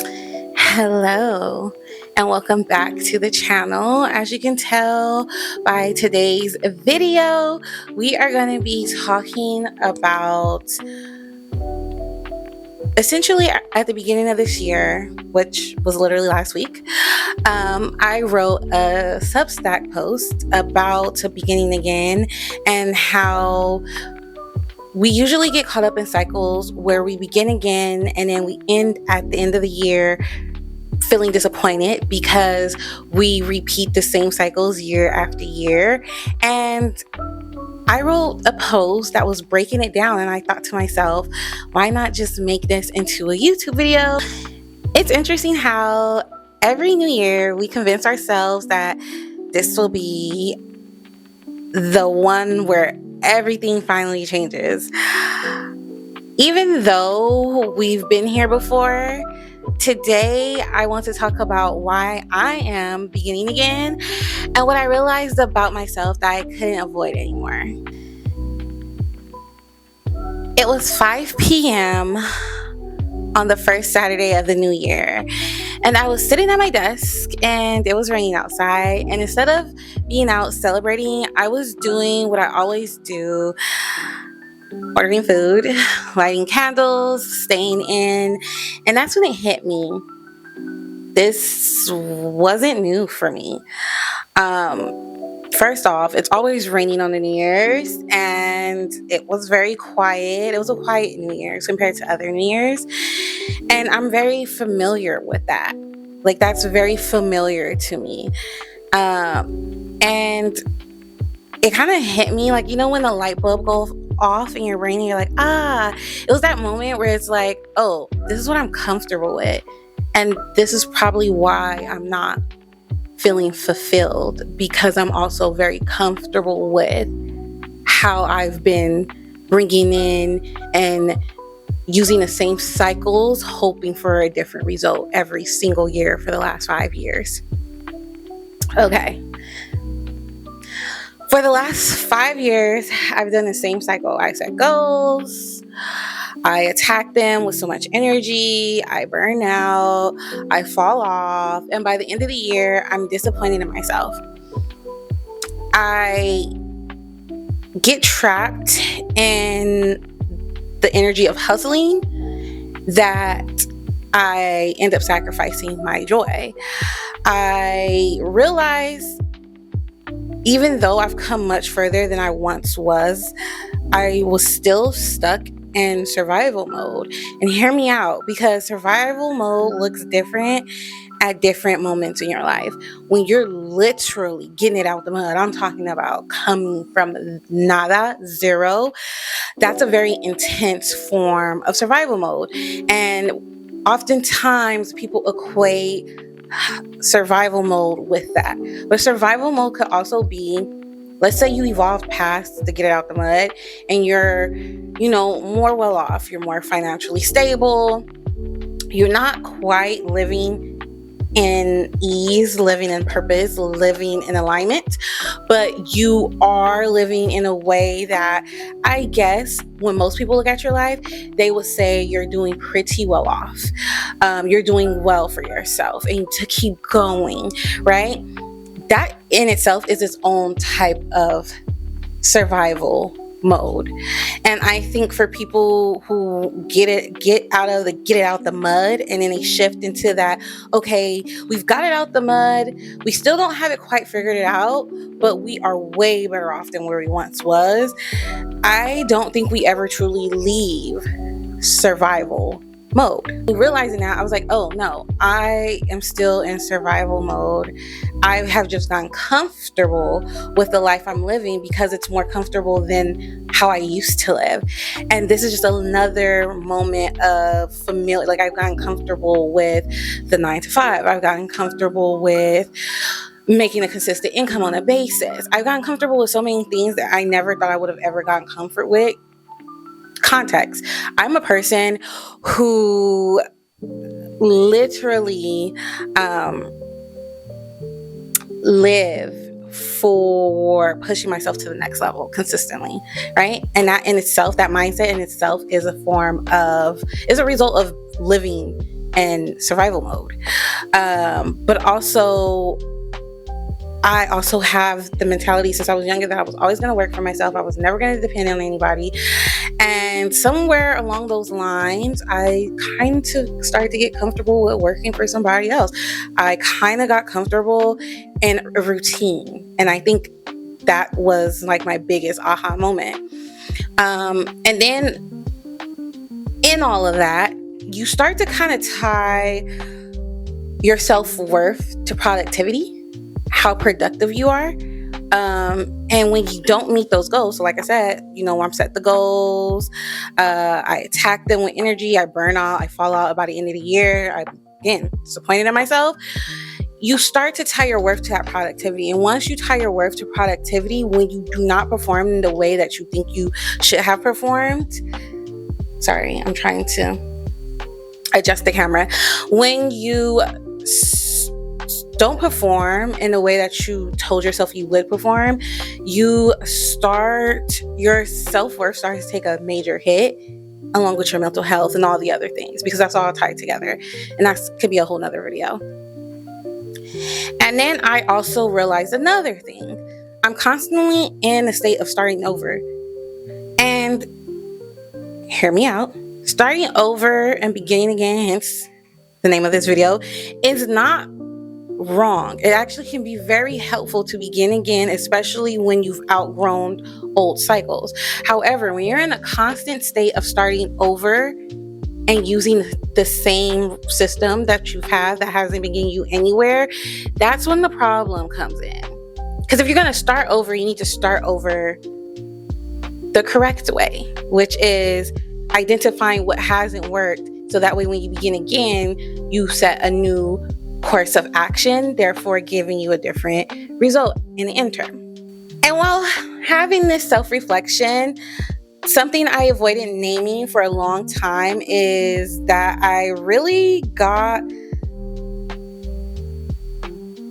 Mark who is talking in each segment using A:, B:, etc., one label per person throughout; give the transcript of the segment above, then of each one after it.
A: Hello, and welcome back to the channel. As you can tell by today's video, we are going to be talking about essentially at the beginning of this year, which was literally last week. I wrote a Substack post about beginning again and how we usually get caught up in cycles where we begin again and then we end at the end of the year feeling disappointed because we repeat the same cycles year after year. And I wrote a post that was breaking it down, and I thought to myself, why not just make this into a YouTube video? It's interesting how every new year we convince ourselves that this will be the one where everything finally changes. Even though we've been here before, today I want to talk about why I am beginning again and what I realized about myself that I couldn't avoid anymore. It was 5 p.m. on the first Saturday of the new year, and I was sitting at my desk and it was raining outside, and instead of being out celebrating, I was doing what I always do: ordering food, lighting candles, staying in. And that's when it hit me. This wasn't new for me. First off, it's always raining on the New Year's, and it was very quiet. It was a quiet New Year's compared to other New Year's. And I'm very familiar with that. Like, that's very familiar to me. And it kind of hit me, like, when the light bulb goes off in your brain and you're like, it was that moment where it's like, oh, this is what I'm comfortable with. And this is probably why I'm not feeling fulfilled, because I'm also very comfortable with how I've been bringing in and using the same cycles, hoping for a different result every single year for the last 5 years. Okay. For the last 5 years, I've done the same cycle. I set goals, I attack them with so much energy, I burn out, I fall off, and by the end of the year, I'm disappointed in myself. I get trapped in the energy of hustling that I end up sacrificing my joy. I realize, even though I've come much further than I once was, I was still stuck in survival mode. And hear me out, because survival mode looks different at different moments in your life. When you're literally getting it out the mud, I'm talking about coming from nada, zero. That's a very intense form of survival mode. And oftentimes people equate survival mode with that. But survival mode could also be, let's say you evolved past to get it out the mud and you're, more well off. You're more financially stable. You're not quite living in ease, living in purpose, living in alignment, but you are living in a way that, I guess, when most people look at your life, they would say you're doing pretty well off. You're doing well for yourself, and to keep going, right? That in itself is its own type of survival mode. And I think for people who get out the mud, and then they shift into that, okay, we've got it out the mud, we still don't have it quite figured it out, but we are way better off than where we once was. I don't think we ever truly leave survival mode. Realizing that, I was like, oh no, I am still in survival mode. I have just gotten comfortable with the life I'm living because it's more comfortable than how I used to live. And this is just another moment of familiar. Like, I've gotten comfortable with the 9 to 5. I've gotten comfortable with making a consistent income on a basis. I've gotten comfortable with so many things that I never thought I would have ever gotten comfort with. Context: I'm a person who literally live for pushing myself to the next level consistently, right? And that in itself, that mindset in itself is a result of living and survival mode. But also, I also have the mentality since I was younger that I was always going to work for myself. I was never going to depend on anybody. And somewhere along those lines, I kind of started to get comfortable with working for somebody else. I kind of got comfortable in a routine. And I think that was like my biggest aha moment. And then in all of that, you start to kind of tie your self-worth to productivity, how productive you are. And when you don't meet those goals, so like I said, I'm set the goals, I attack them with energy, I burn out, I fall out by the end of the year, I'm again disappointed in myself. You start to tie your worth to that productivity. And once you tie your worth to productivity, when you do not perform in the way that you think you should have performed, sorry, I'm trying to adjust the camera. When you don't perform in the way that you told yourself you would perform, your self-worth starts to take a major hit, along with your mental health and all the other things, because that's all tied together. And that could be a whole nother video. And then I also realized another thing. I'm constantly in a state of starting over. And hear me out. Starting over and beginning again, hence the name of this video, is not wrong. It actually can be very helpful to begin again, especially when you've outgrown old cycles. However, when you're in a constant state of starting over and using the same system that you've had that hasn't been getting you anywhere, that's when the problem comes in. Because if you're going to start over, you need to start over the correct way, which is identifying what hasn't worked, so that way when you begin again, you set a new course of action, therefore giving you a different result in the interim. And while having this self-reflection, something I avoided naming for a long time is that I really got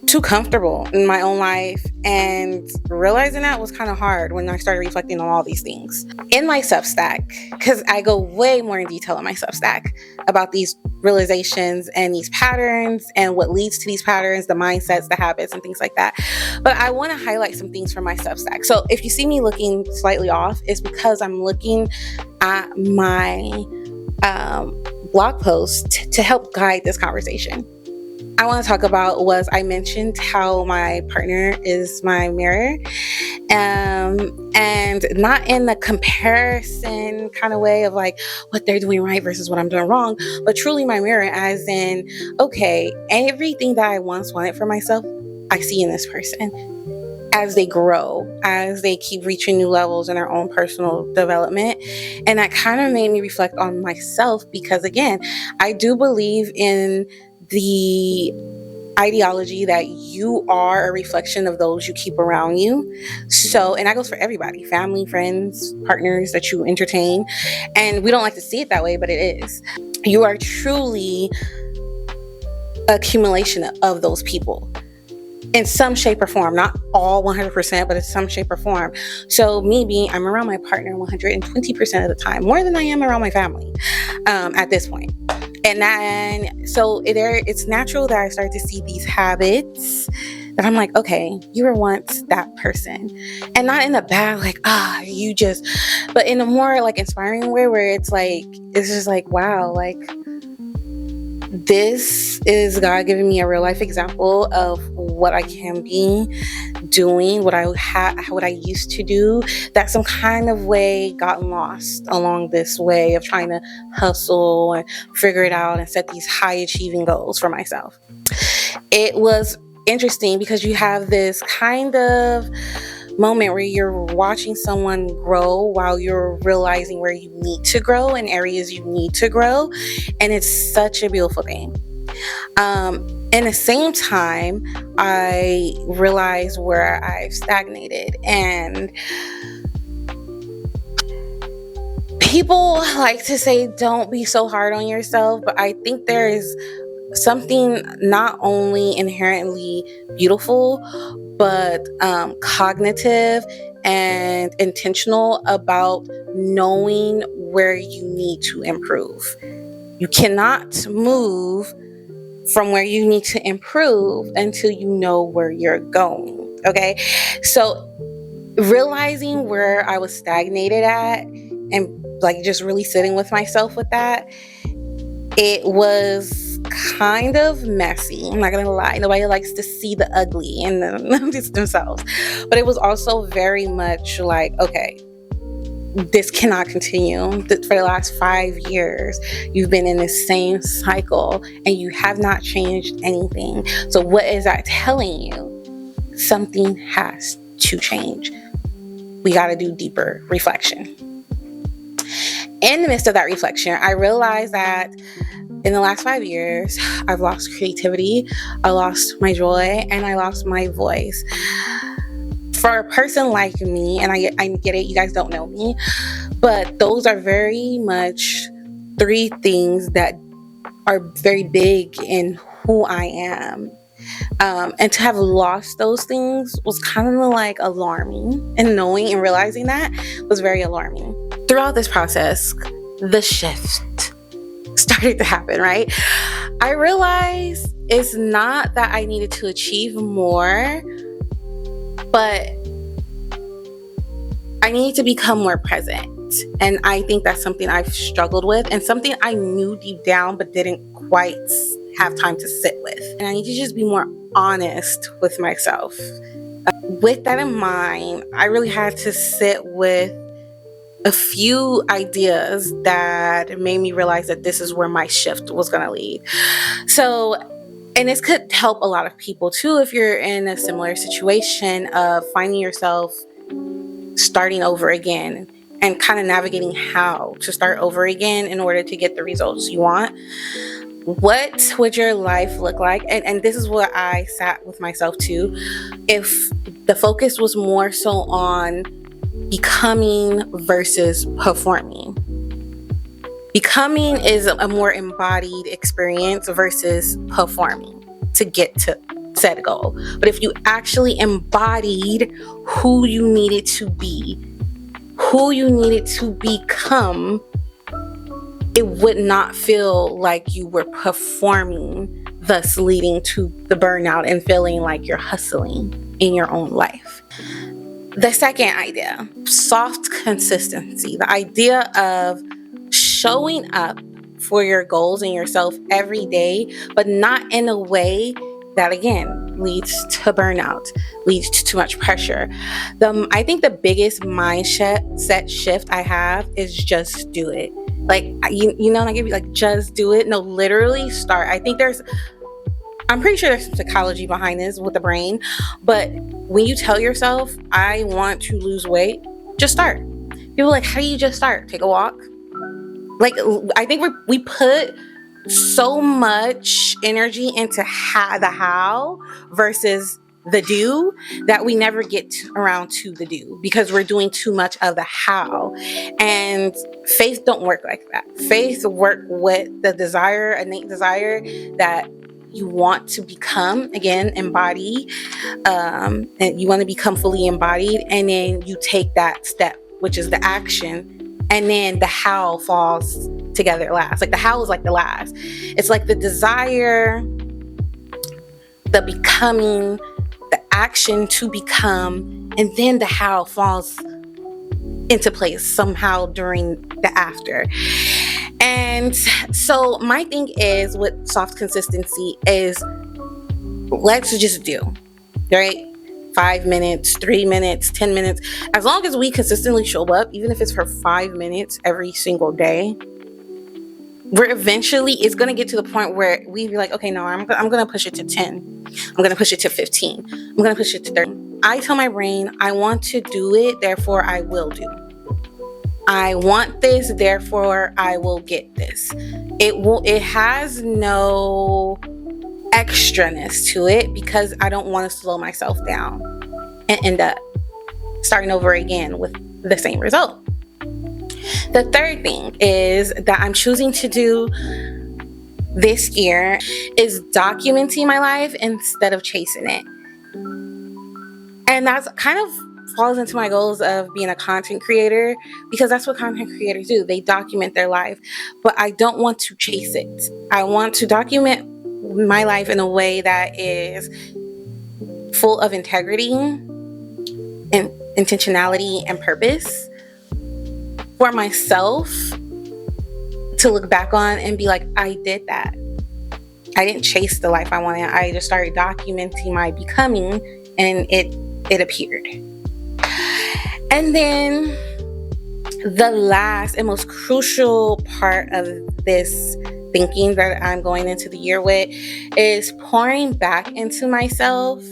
A: too comfortable in my own life, and realizing that was kind of hard when I started reflecting on all these things. In my Substack, because I go way more in detail in my Substack about these realizations and these patterns and what leads to these patterns, the mindsets, the habits, and things like that. But I want to highlight some things from my Substack. So if you see me looking slightly off, it's because I'm looking at my blog post to help guide this conversation. I want to talk about was I mentioned how my partner is my mirror, and not in the comparison kind of way of like what they're doing right versus what I'm doing wrong, but truly my mirror as in, okay, everything that I once wanted for myself, I see in this person as they grow, as they keep reaching new levels in their own personal development. And that kind of made me reflect on myself, because again, I do believe in the ideology that you are a reflection of those you keep around you. So, and that goes for everybody, family, friends, partners that you entertain. And we don't like to see it that way, but it is. You are truly accumulation of those people in some shape or form, not all 100%, but in some shape or form. So I'm around my partner 120% of the time, more than I am around my family at this point. And then, so it's natural that I start to see these habits that I'm like, okay, you were once that person. And not in a bad, like, but in a more like inspiring way where it's just like, wow, like this is God giving me a real life example of what I can be doing, what I used to do, that some kind of way got lost along this way of trying to hustle and figure it out and set these high achieving goals for myself. It was interesting because you have this kind of moment where you're watching someone grow while you're realizing where you need to grow and areas you need to grow. And it's such a beautiful thing. In the same time, I realized where I've stagnated, and people like to say, don't be so hard on yourself. But I think there is something not only inherently beautiful, but cognitive and intentional about knowing where you need to improve. You cannot move from where you need to improve until you know where you're going. Okay. So realizing where I was stagnated at and like just really sitting with myself with that, it was kind of messy. I'm not gonna lie. Nobody likes to see the ugly in themselves. But it was also very much like, okay, this cannot continue. For the last 5 years, you've been in the same cycle and you have not changed anything. So what is that telling you? Something has to change. We got to do deeper reflection. In the midst of that reflection, I realized that in the last 5 years, I've lost creativity, I lost my joy, and I lost my voice. For a person like me, and I get it, you guys don't know me, but those are very much 3 things that are very big in who I am. And to have lost those things was kind of like alarming, and knowing and realizing that was very alarming. Throughout this process, the shift started to happen, right? I realized it's not that I needed to achieve more, but I need to become more present. And I think that's something I've struggled with and something I knew deep down but didn't quite have time to sit with. And I need to just be more honest with myself. With that in mind, I really had to sit with a few ideas that made me realize that this is where my shift was going to lead. So, and this could help a lot of people too if you're in a similar situation of finding yourself starting over again and kind of navigating how to start over again in order to get the results you want. What would your life look like? And this is what I sat with myself too. If the focus was more so on becoming versus performing. Becoming is a more embodied experience versus performing to get to said goal. But if you actually embodied who you needed to be, who you needed to become, it would not feel like you were performing, thus leading to the burnout and feeling like you're hustling in your own life. The second idea, soft consistency, the idea of showing up for your goals and yourself every day, but not in a way that, again, leads to burnout, leads to too much pressure. I think the biggest mindset shift I have is just do it. Like, you know, I give you like, just do it. No, literally start. I'm pretty sure there's some psychology behind this with the brain, but when you tell yourself, I want to lose weight, just start. People are like, how do you just start? Take a walk? Like, I think we put so much energy into the how versus the do that we never get around to the do because we're doing too much of the how. And faith don't work like that. Faith work with the desire, innate desire that you want to become, again, embody, and you want to become fully embodied, and then you take that step, which is the action, and then the how falls together last. Like the how is like the last. It's like the desire, the becoming, the action to become, and then the how falls into place somehow during the after. And so my thing is with soft consistency is let's just do, right? 5 minutes, 3 minutes, 10 minutes. As long as we consistently show up, even if it's for 5 minutes every single day, it's going to get to the point where we be like, okay, no, I'm going to push it to 10. I'm going to push it to 15. I'm going to push it to 30. I tell my brain, I want to do it, therefore I will do. I want this, therefore I will get this. It has no extraness to it because I don't want to slow myself down and end up starting over again with the same result. The third thing is that I'm choosing to do this year is documenting my life instead of chasing it. And that's kind of falls into my goals of being a content creator, because that's what content creators do. They document their life, but I don't want to chase it. I want to document my life in a way that is full of integrity and intentionality and purpose for myself to look back on and be like, I did that. I didn't chase the life I wanted. I just started documenting my becoming, and it appeared. And then the last and most crucial part of this thinking that I'm going into the year with is pouring back into myself.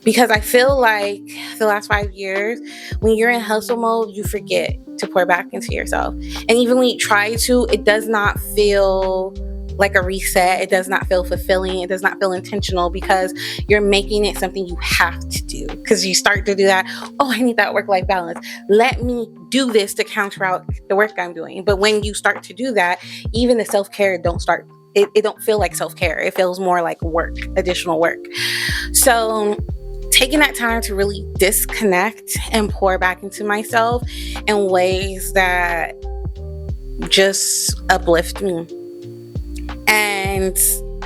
A: Because I feel like the last 5 years, when you're in hustle mode, you forget to pour back into yourself. And even when you try to, it does not feel like a reset. It does not feel fulfilling. It does not feel intentional, because you're making it something you have to do. Because you start to do that. Oh, I need that work-life balance. Let me do this to counter out the work I'm doing. But when you start to do that, even the self-care it don't feel like self-care. It feels more like work, additional work. So taking that time to really disconnect and pour back into myself in ways that just uplift me. And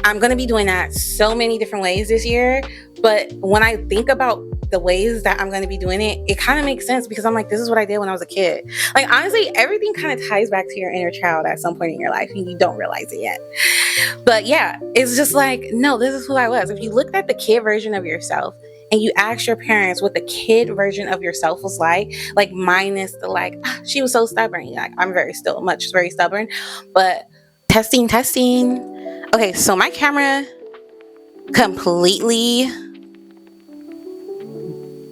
A: I'm going to be doing that so many different ways this year. But when I think about the ways that I'm going to be doing it, it kind of makes sense, because I'm like, this is what I did when I was a kid. Like, honestly, everything kind of ties back to your inner child at some point in your life, and you don't realize it yet. But yeah, it's just like, no, this is who I was. If you looked at the kid version of yourself and you asked your parents what the kid version of yourself was like minus the she was so stubborn. Like, I'm very stubborn. But testing. Okay, so my camera completely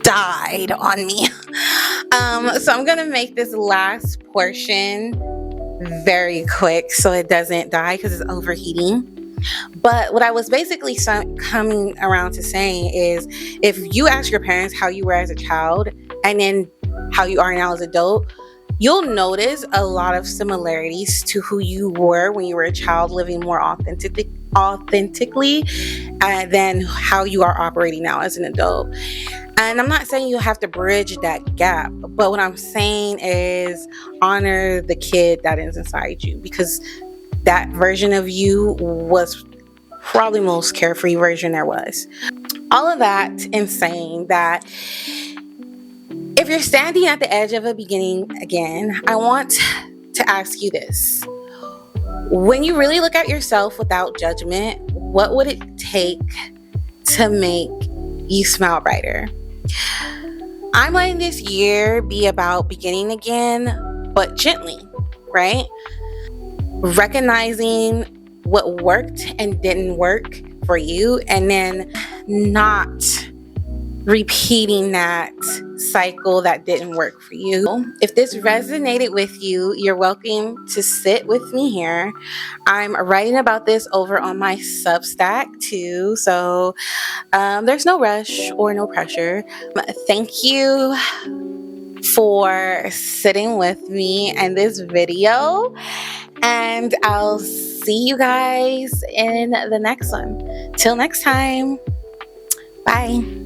A: died on me. So I'm gonna make this last portion very quick so it doesn't die, because it's overheating. But what I was basically coming around to saying is, if you ask your parents how you were as a child and then how you are now as an adult, you'll notice a lot of similarities to who you were when you were a child, living more authentically than how you are operating now as an adult. And I'm not saying you have to bridge that gap, but what I'm saying is honor the kid that is inside you, because that version of you was probably the most carefree version there was. All of that in saying that, if you're standing at the edge of a beginning again, I want to ask you this. When you really look at yourself without judgment, what would it take to make you smile brighter? I'm letting this year be about beginning again, but gently, right? Recognizing what worked and didn't work for you, and then not repeating that cycle that didn't work for you. If this resonated with you, you're welcome to sit with me here. I'm writing about this over on my Substack too, so there's no rush or no pressure. Thank you for sitting with me in this video, and I'll see you guys in the next one. Till next time, bye.